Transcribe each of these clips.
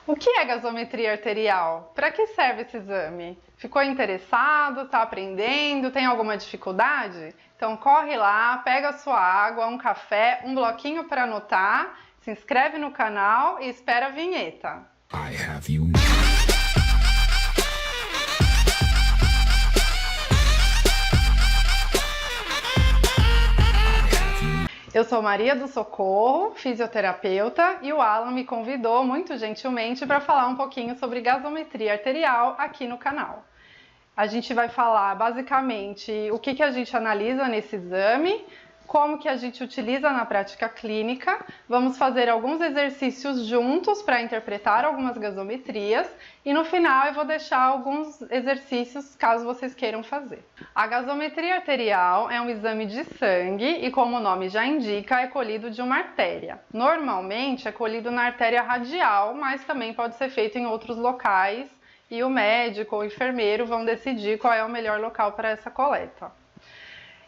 O que é gasometria arterial? Para que serve esse exame? Ficou interessado? Está aprendendo? Tem alguma dificuldade? Então corre lá, pega a sua água, um café, um bloquinho para anotar, se inscreve no canal e espera a vinheta. I have you. Eu sou Maria do Socorro, fisioterapeuta, e o Alan me convidou muito gentilmente para falar um pouquinho sobre gasometria arterial aqui no canal. A gente vai falar basicamente o que a gente analisa nesse exame, como que a gente utiliza na prática clínica, vamos fazer alguns exercícios juntos para interpretar algumas gasometrias e no final eu vou deixar alguns exercícios caso vocês queiram fazer. A gasometria arterial é um exame de sangue e, como o nome já indica, é colhido de uma artéria. Normalmente é colhido na artéria radial, mas também pode ser feito em outros locais e o médico ou o enfermeiro vão decidir qual é o melhor local para essa coleta.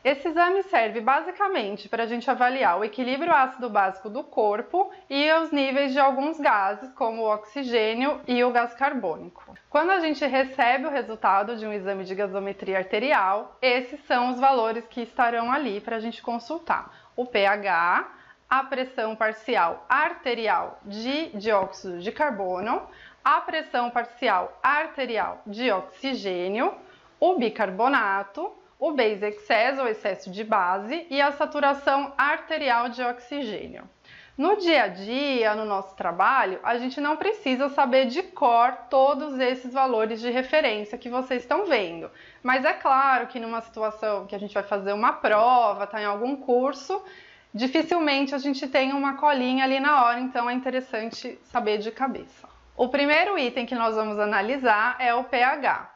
Esse exame serve basicamente para a gente avaliar o equilíbrio ácido básico do corpo e os níveis de alguns gases, como o oxigênio e o gás carbônico. Quando a gente recebe o resultado de um exame de gasometria arterial, esses são os valores que estarão ali para a gente consultar. O pH, a pressão parcial arterial de dióxido de carbono, a pressão parcial arterial de oxigênio, o bicarbonato, o base excess, ou excesso de base, e a saturação arterial de oxigênio. No dia a dia, no nosso trabalho, a gente não precisa saber de cor todos esses valores de referência que vocês estão vendo. Mas é claro que numa situação que a gente vai fazer uma prova, está em algum curso, dificilmente a gente tem uma colinha ali na hora, então é interessante saber de cabeça. O primeiro item que nós vamos analisar é o pH.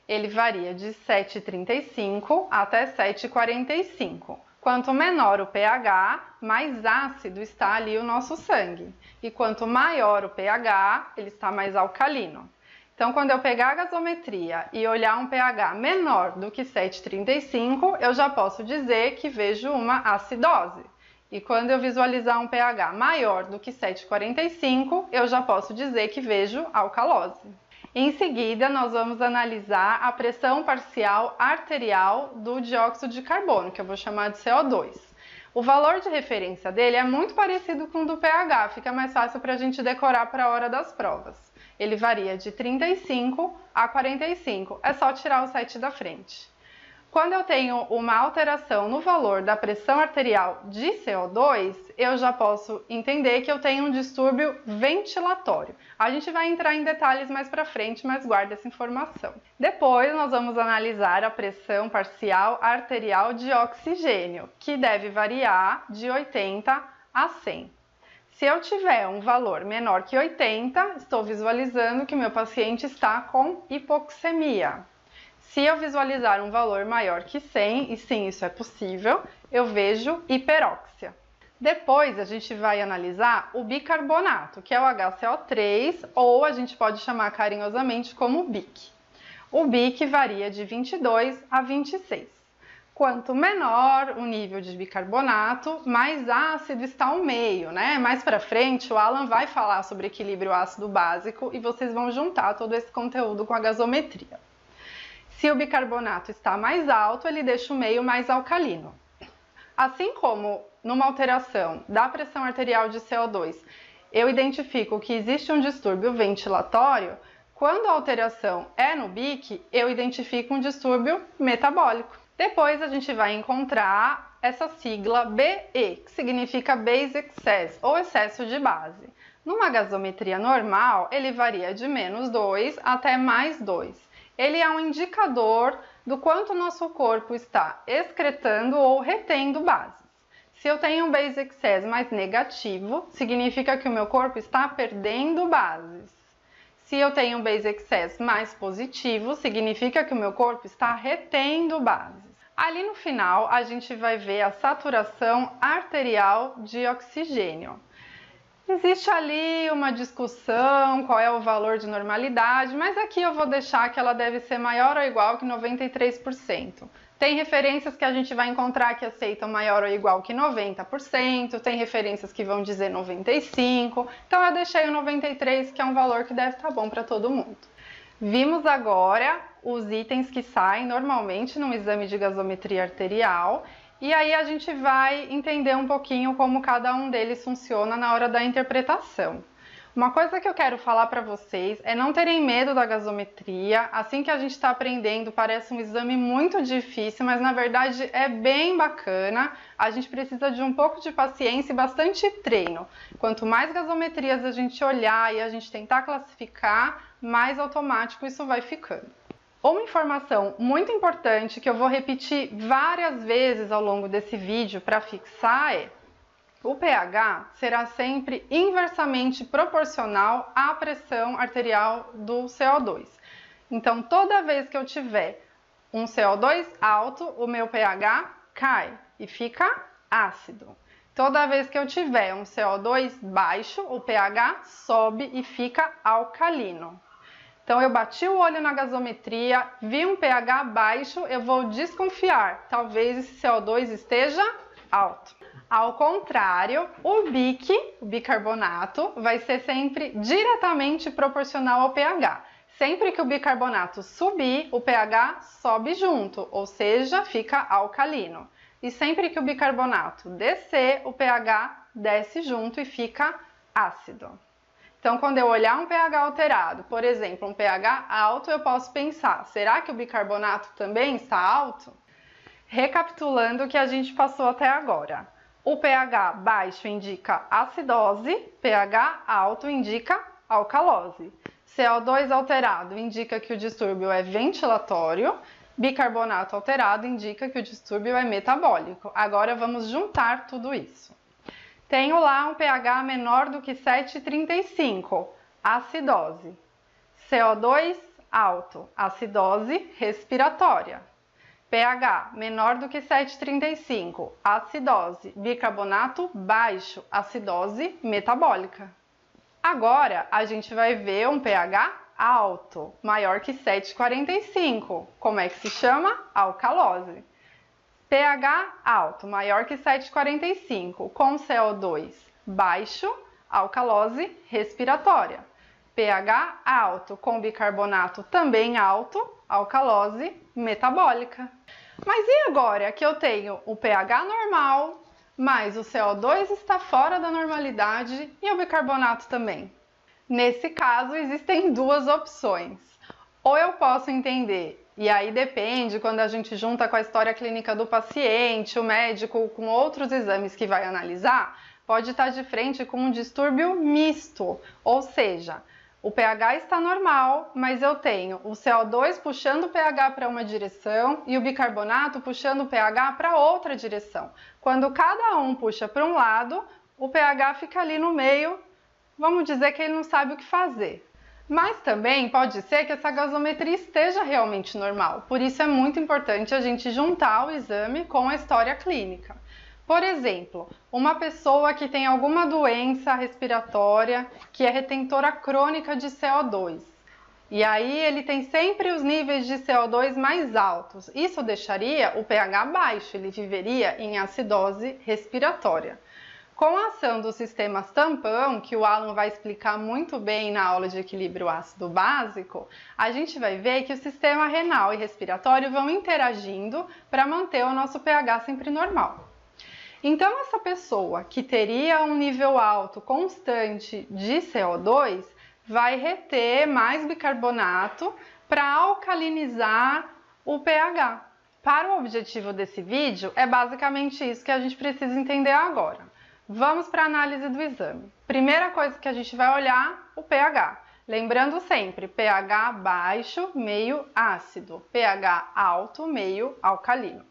Ele varia de 7,35 até 7,45. Quanto menor o pH, mais ácido está ali o nosso sangue. E quanto maior o pH, ele está mais alcalino. Então, quando eu pegar a gasometria e olhar um pH menor do que 7,35, eu já posso dizer que vejo uma acidose. E quando eu visualizar um pH maior do que 7,45, eu já posso dizer que vejo alcalose. Em seguida, nós vamos analisar a pressão parcial arterial do dióxido de carbono, que eu vou chamar de CO2. O valor de referência dele é muito parecido com o do pH, fica mais fácil para a gente decorar para a hora das provas. Ele varia de 35 a 45, é só tirar o 7 da frente. Quando eu tenho uma alteração no valor da pressão arterial de CO2, eu já posso entender que eu tenho um distúrbio ventilatório. A gente vai entrar em detalhes mais para frente, mas guarda essa informação. Depois nós vamos analisar a pressão parcial arterial de oxigênio, que deve variar de 80 a 100. Se eu tiver um valor menor que 80, estou visualizando que o meu paciente está com hipoxemia. Se eu visualizar um valor maior que 100, e sim, isso é possível, eu vejo hiperóxia. Depois a gente vai analisar o bicarbonato, que é o HCO3, ou a gente pode chamar carinhosamente como BIC. O BIC varia de 22 a 26. Quanto menor o nível de bicarbonato, mais ácido está o meio, né? Mais para frente o Alan vai falar sobre equilíbrio ácido básico e vocês vão juntar todo esse conteúdo com a gasometria. Se o bicarbonato está mais alto, ele deixa o meio mais alcalino. Assim como numa alteração da pressão arterial de CO2, eu identifico que existe um distúrbio ventilatório, quando a alteração é no BIC, eu identifico um distúrbio metabólico. Depois a gente vai encontrar essa sigla BE, que significa Base Excess, ou excesso de base. Numa gasometria normal, ele varia de -2 até +2. Ele é um indicador do quanto o nosso corpo está excretando ou retendo bases. Se eu tenho um base excess mais negativo, significa que o meu corpo está perdendo bases. Se eu tenho um base excess mais positivo, significa que o meu corpo está retendo bases. Ali no final, a gente vai ver a saturação arterial de oxigênio. Existe ali uma discussão, qual é o valor de normalidade, mas aqui eu vou deixar que ela deve ser maior ou igual que 93%. Tem referências que a gente vai encontrar que aceitam maior ou igual que 90%, tem referências que vão dizer 95%, então eu deixei o 93%, que é um valor que deve estar bom para todo mundo. Vimos agora os itens que saem normalmente no exame de gasometria arterial, e aí a gente vai entender um pouquinho como cada um deles funciona na hora da interpretação. Uma coisa que eu quero falar para vocês é não terem medo da gasometria. Assim que a gente está aprendendo, parece um exame muito difícil, mas na verdade é bem bacana. A gente precisa de um pouco de paciência e bastante treino. Quanto mais gasometrias a gente olhar e a gente tentar classificar, mais automático isso vai ficando. Uma informação muito importante que eu vou repetir várias vezes ao longo desse vídeo para fixar é: o pH será sempre inversamente proporcional à pressão arterial do CO2. Então, toda vez que eu tiver um CO2 alto, o meu pH cai e fica ácido. Toda vez que eu tiver um CO2 baixo, o pH sobe e fica alcalino. Então, eu bati o olho na gasometria, vi um pH baixo, eu vou desconfiar. Talvez esse CO2 esteja alto. Ao contrário, o bicarbonato, vai ser sempre diretamente proporcional ao pH. Sempre que o bicarbonato subir, o pH sobe junto, ou seja, fica alcalino. E sempre que o bicarbonato descer, o pH desce junto e fica ácido. Então, quando eu olhar um pH alterado, por exemplo, um pH alto, eu posso pensar: será que o bicarbonato também está alto? Recapitulando o que a gente passou até agora. O pH baixo indica acidose, pH alto indica alcalose. CO2 alterado indica que o distúrbio é ventilatório, bicarbonato alterado indica que o distúrbio é metabólico. Agora vamos juntar tudo isso. Tenho lá um pH menor do que 7,35, acidose. CO2 alto, acidose respiratória. pH menor do que 7,35, acidose, bicarbonato baixo, acidose metabólica. Agora a gente vai ver um pH alto, maior que 7,45. Como é que se chama? Alcalose. pH alto, maior que 7,45, com CO2 baixo, alcalose respiratória. pH alto, com bicarbonato também alto, alcalose metabólica. Mas e agora que eu tenho o pH normal, mas o CO2 está fora da normalidade e o bicarbonato também? Nesse caso, existem duas opções. Ou eu posso entender, e aí depende quando a gente junta com a história clínica do paciente, o médico com outros exames que vai analisar, pode estar de frente com um distúrbio misto, ou seja, o pH está normal, mas eu tenho o CO2 puxando o pH para uma direção e o bicarbonato puxando o pH para outra direção. Quando cada um puxa para um lado, o pH fica ali no meio, vamos dizer que ele não sabe o que fazer. Mas também pode ser que essa gasometria esteja realmente normal, por isso é muito importante a gente juntar o exame com a história clínica. Por exemplo, uma pessoa que tem alguma doença respiratória que é retentora crônica de CO2. E aí ele tem sempre os níveis de CO2 mais altos. Isso deixaria o pH baixo, ele viveria em acidose respiratória. Com a ação dos sistemas tampão, que o Alan vai explicar muito bem na aula de equilíbrio ácido básico, a gente vai ver que o sistema renal e respiratório vão interagindo para manter o nosso pH sempre normal. Então, essa pessoa que teria um nível alto constante de CO2 vai reter mais bicarbonato para alcalinizar o pH. Para o objetivo desse vídeo, é basicamente isso que a gente precisa entender agora. Vamos para a análise do exame. Primeira coisa que a gente vai olhar, o pH. Lembrando sempre, pH baixo, meio ácido, pH alto, meio alcalino.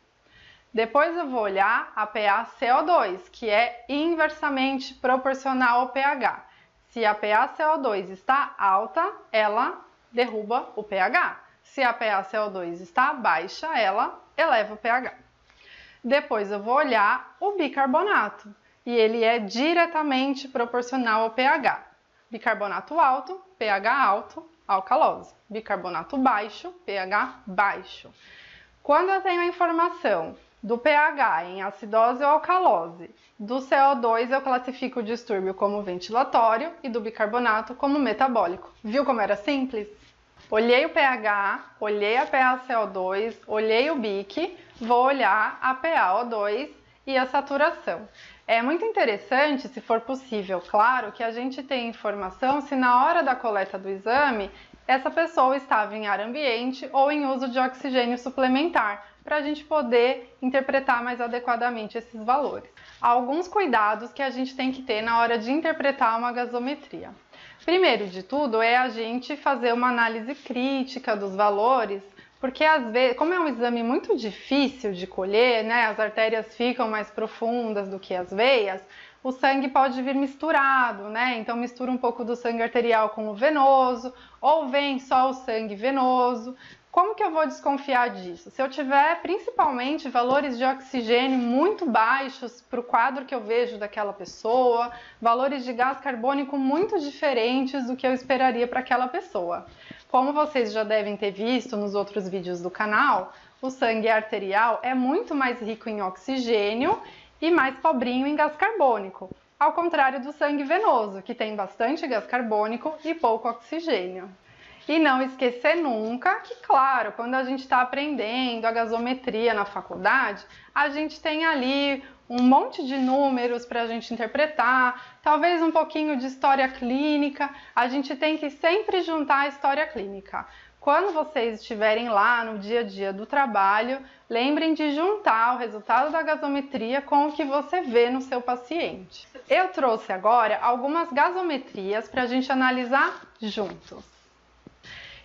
Depois eu vou olhar a PaCO2, que é inversamente proporcional ao pH. Se a PaCO2 está alta, ela derruba o pH. Se a PaCO2 está baixa, ela eleva o pH. Depois eu vou olhar o bicarbonato, e ele é diretamente proporcional ao pH. Bicarbonato alto, pH alto, alcalose. Bicarbonato baixo, pH baixo. Quando eu tenho a informação do pH em acidose ou alcalose, do CO2 eu classifico o distúrbio como ventilatório e do bicarbonato como metabólico. Viu como era simples? Olhei o pH, olhei a PaCO2, olhei o BIC, vou olhar a PaO2 e a saturação. É muito interessante, se for possível, claro, que a gente tenha informação se na hora da coleta do exame essa pessoa estava em ar ambiente ou em uso de oxigênio suplementar, para a gente poder interpretar mais adequadamente esses valores. Há alguns cuidados que a gente tem que ter na hora de interpretar uma gasometria. Primeiro de tudo é a gente fazer uma análise crítica dos valores, porque às vezes, como é um exame muito difícil de colher, né, as artérias ficam mais profundas do que as veias, o sangue pode vir misturado, né? Então mistura um pouco do sangue arterial com o venoso, ou vem só o sangue venoso. Como que eu vou desconfiar disso? Se eu tiver principalmente valores de oxigênio muito baixos para o quadro que eu vejo daquela pessoa, valores de gás carbônico muito diferentes do que eu esperaria para aquela pessoa. Como vocês já devem ter visto nos outros vídeos do canal, o sangue arterial é muito mais rico em oxigênio e mais pobrinho em gás carbônico, ao contrário do sangue venoso, que tem bastante gás carbônico e pouco oxigênio. E não esquecer nunca que, claro, quando a gente está aprendendo a gasometria na faculdade, a gente tem ali um monte de números para a gente interpretar, talvez um pouquinho de história clínica, a gente tem que sempre juntar a história clínica. Quando vocês estiverem lá no dia a dia do trabalho, lembrem de juntar o resultado da gasometria com o que você vê no seu paciente. Eu trouxe agora algumas gasometrias para a gente analisar juntos.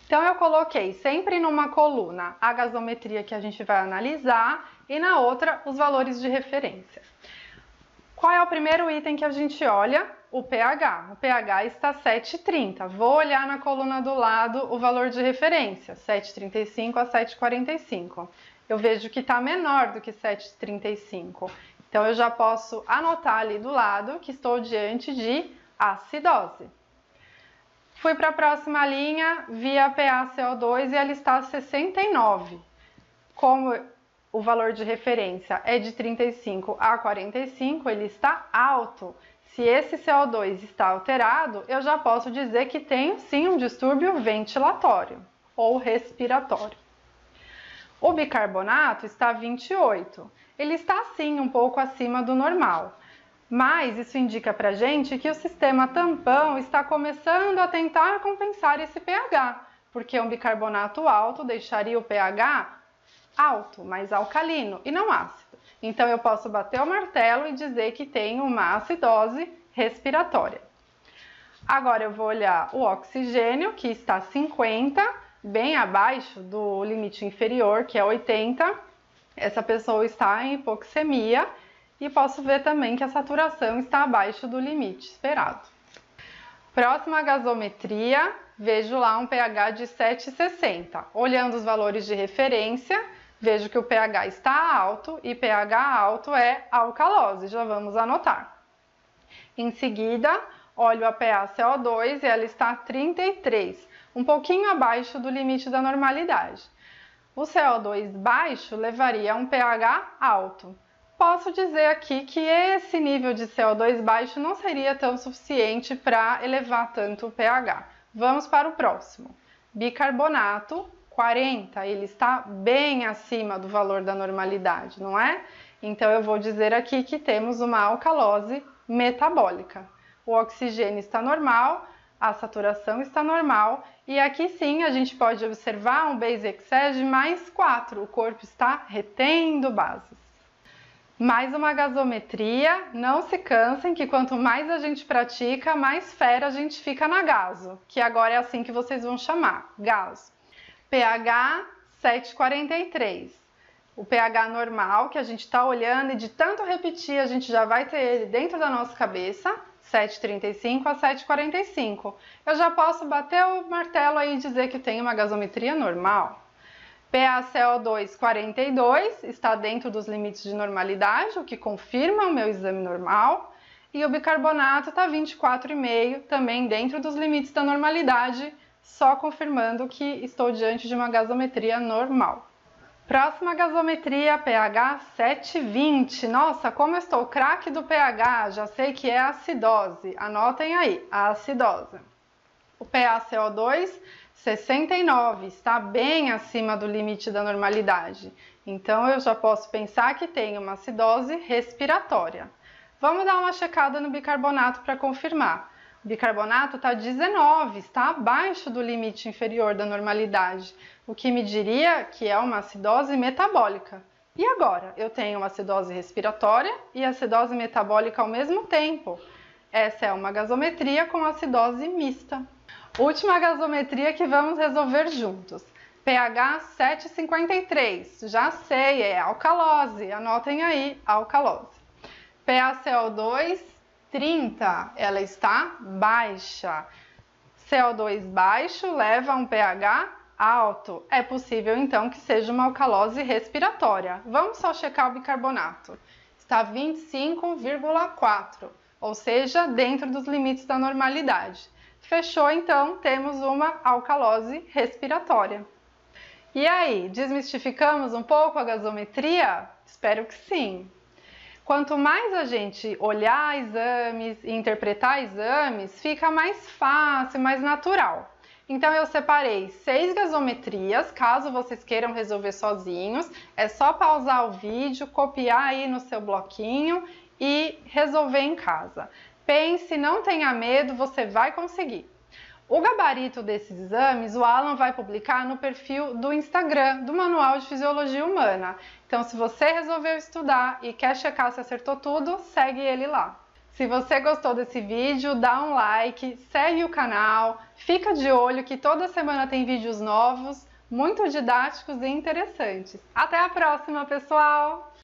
Então eu coloquei sempre numa coluna a gasometria que a gente vai analisar e na outra os valores de referência. Qual é o primeiro item que a gente olha? O pH. O pH está 7,30. Vou olhar na coluna do lado o valor de referência, 7,35 a 7,45. Eu vejo que está menor do que 7,35. Então eu já posso anotar ali do lado que estou diante de acidose. Fui para a próxima linha, vi a PaCO2 e ela está a 69. Como o valor de referência é de 35 a 45, ele está alto. Se esse CO2 está alterado, eu já posso dizer que tenho sim um distúrbio ventilatório ou respiratório. O bicarbonato está a 28. Ele está sim um pouco acima do normal. Mas isso indica para a gente que o sistema tampão está começando a tentar compensar esse pH, porque um bicarbonato alto deixaria o pH alto, mais alcalino e não ácido. Então eu posso bater o martelo e dizer que tenho uma acidose respiratória. Agora eu vou olhar o oxigênio, que está 50, bem abaixo do limite inferior, que é 80. Essa pessoa está em hipoxemia. E posso ver também que a saturação está abaixo do limite esperado. Próxima gasometria, vejo lá um pH de 7,60. Olhando os valores de referência, vejo que o pH está alto e pH alto é alcalose, já vamos anotar. Em seguida, olho a PaCO2 e ela está a 33, um pouquinho abaixo do limite da normalidade. O CO2 baixo levaria a um pH alto. Posso dizer aqui que esse nível de CO2 baixo não seria tão suficiente para elevar tanto o pH. Vamos para o próximo. Bicarbonato, 40, ele está bem acima do valor da normalidade, não é? Então eu vou dizer aqui que temos uma alcalose metabólica. O oxigênio está normal, a saturação está normal e aqui sim a gente pode observar um base excess de mais 4, o corpo está retendo bases. Mais uma gasometria, não se cansem que quanto mais a gente pratica, mais fera a gente fica na gaso, que agora é assim que vocês vão chamar, gaso. pH 7,43, o pH normal que a gente está olhando e de tanto repetir a gente já vai ter ele dentro da nossa cabeça, 7,35 a 7,45. Eu já posso bater o martelo aí e dizer que tem uma gasometria normal. PaCO2 42 está dentro dos limites de normalidade, o que confirma o meu exame normal. E o bicarbonato está 24,5, também dentro dos limites da normalidade, só confirmando que estou diante de uma gasometria normal. Próxima gasometria, pH 7,20. Nossa, como eu estou craque do pH, já sei que é acidose. Anotem aí, a acidose. O PaCO2, 69, está bem acima do limite da normalidade. Então, eu já posso pensar que tem uma acidose respiratória. Vamos dar uma checada no bicarbonato para confirmar. O bicarbonato está 19, está abaixo do limite inferior da normalidade, o que me diria que é uma acidose metabólica. E agora? Eu tenho uma acidose respiratória e acidose metabólica ao mesmo tempo. Essa é uma gasometria com acidose mista. Última gasometria que vamos resolver juntos. pH 7,53. Já sei, é alcalose. Anotem aí, alcalose. PaCO2, 30. Ela está baixa. CO2 baixo leva a um pH alto. É possível, então, que seja uma alcalose respiratória. Vamos só checar o bicarbonato. Está 25,4, ou seja, dentro dos limites da normalidade. Fechou, então, temos uma alcalose respiratória. E aí, desmistificamos um pouco a gasometria? Espero que sim. Quanto mais a gente olhar exames e interpretar exames, fica mais fácil, mais natural. Então eu separei 6 gasometrias, caso vocês queiram resolver sozinhos, é só pausar o vídeo, copiar aí no seu bloquinho e resolver em casa. Pense, não tenha medo, você vai conseguir. O gabarito desses exames, o Alan vai publicar no perfil do Instagram do Manual de Fisiologia Humana. Então, se você resolveu estudar e quer checar se acertou tudo, segue ele lá. Se você gostou desse vídeo, dá um like, segue o canal, fica de olho que toda semana tem vídeos novos, muito didáticos e interessantes. Até a próxima, pessoal!